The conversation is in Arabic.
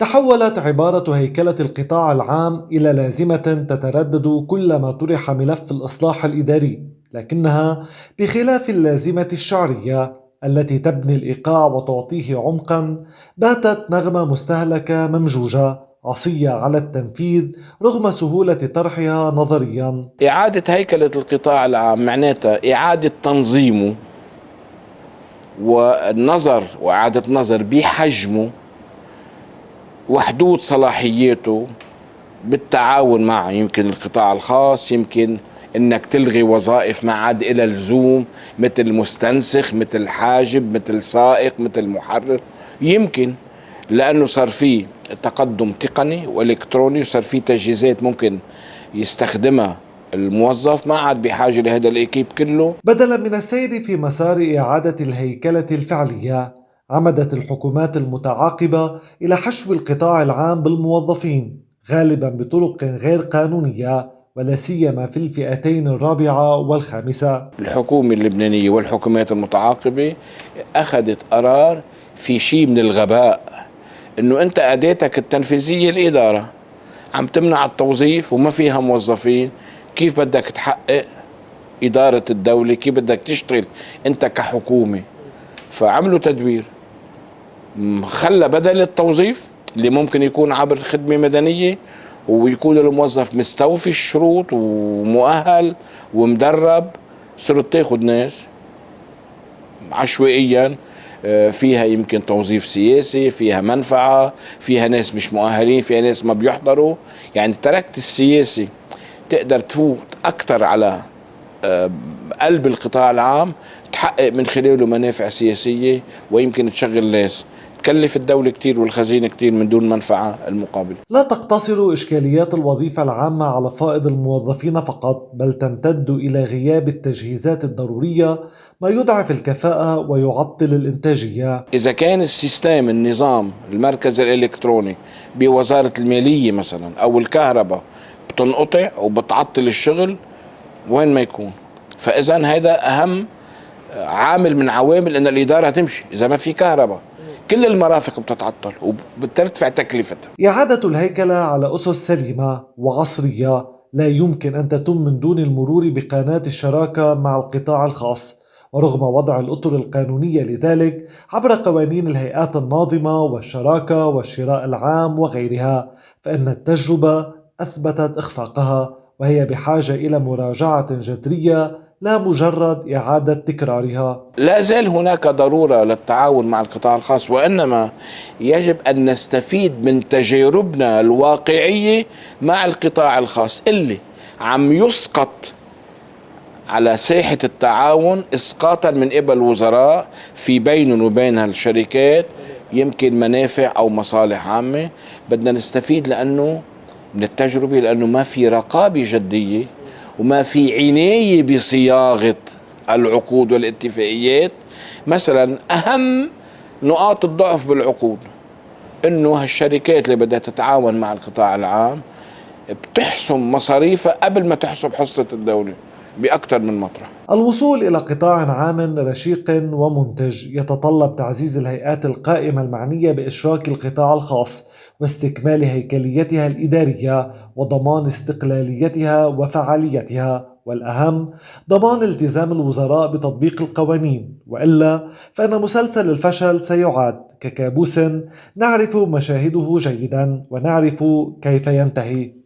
تحولت عبارة هيكلة القطاع العام إلى لازمة تتردد كلما طرح ملف الإصلاح الإداري، لكنها بخلاف اللازمة الشعرية التي تبني الإيقاع وتعطيه عمقا، باتت نغمة مستهلكة ممجوجة عصية على التنفيذ رغم سهولة طرحها نظريا. إعادة هيكلة القطاع العام معناتها إعادة تنظيمه والنظر وإعادة نظر بحجمه وحدود صلاحياته بالتعاون مع يمكن القطاع الخاص، يمكن انك تلغي وظائف ما عاد إلى لزوم مثل مستنسخ مثل حاجب مثل سائق مثل محرر، يمكن لانه صار في تقدم تقني والكتروني وصار في تجهيزات ممكن يستخدمها الموظف، ما عاد بحاجه لهذا الاكيب كله. بدلا من السير في مسار إعادة الهيكلة الفعلية، عمدت الحكومات المتعاقبة إلى حشو القطاع العام بالموظفين، غالبا بطرق غير قانونية، ولا سيما في الفئتين الرابعة والخامسة. الحكومه اللبنانيه والحكومات المتعاقبه اخذت قرار في شيء من الغباء، انه انت اداتك التنفيذيه الاداره عم تمنع التوظيف وما فيها موظفين، كيف بدك تحقق إدارة الدولة؟ كيف بدك تشتغل أنت كحكومة؟ فعملوا تدبير خلى بدل التوظيف اللي ممكن يكون عبر خدمة مدنية ويكون الموظف مستوفي الشروط ومؤهل ومدرب، صرت تاخذ ناس عشوائيا، فيها يمكن توظيف سياسي، فيها منفعة، فيها ناس مش مؤهلين، فيها ناس ما بيحضروا. يعني تركت السياسي تقدر تفوت أكثر على قلب القطاع العام، تحقق من خلاله منافع سياسية ويمكن تشغل ناس، تكلف الدولة كتير والخزينة كتير من دون منفعة المقابل. لا تقتصر إشكاليات الوظيفة العامة على فائض الموظفين فقط، بل تمتد إلى غياب التجهيزات الضرورية، ما يضعف الكفاءة ويعطل الإنتاجية. إذا كان النظام المركز الإلكتروني بوزارة المالية مثلا أو الكهرباء بتنقطع وبتعطل الشغل، وين ما يكون. فإذا هذا أهم عامل من عوامل أن الإدارة تمشي. إذا ما في كهرباء كل المرافق بتتعطل وبترتفع تكلفتها. إعادة الهيكلة على أسس سليمة وعصرية لا يمكن أن تتم من دون المرور بقناة الشراكة مع القطاع الخاص، ورغم وضع الأطر القانونية لذلك عبر قوانين الهيئات الناظمة والشراكة والشراء العام وغيرها، فإن التجربة أثبتت إخفاقها، وهي بحاجة إلى مراجعة جذرية لا مجرد إعادة تكرارها. لا زال هناك ضرورة للتعاون مع القطاع الخاص، وإنما يجب أن نستفيد من تجاربنا الواقعية مع القطاع الخاص اللي عم يسقط على ساحة التعاون إسقاطا من قبل وزراء في بينهم وبين الشركات يمكن منافع أو مصالح عامة. بدنا نستفيد لأنه من التجربة، لأنه ما في رقابة جدية وما في عناية بصياغة العقود والاتفاقيات. مثلا أهم نقاط الضعف بالعقود إنه هالشركات اللي بدها تتعاون مع القطاع العام بتحسم مصاريفها قبل ما تحسب حصة الدولة بأكثر من مطرح. الوصول إلى قطاع عام رشيق ومنتج يتطلب تعزيز الهيئات القائمة المعنية بإشراك القطاع الخاص واستكمال هيكليتها الإدارية وضمان استقلاليتها وفعاليتها، والأهم ضمان التزام الوزراء بتطبيق القوانين، وإلا فإن مسلسل الفشل سيعاد ككابوس نعرف مشاهده جيدا ونعرف كيف ينتهي.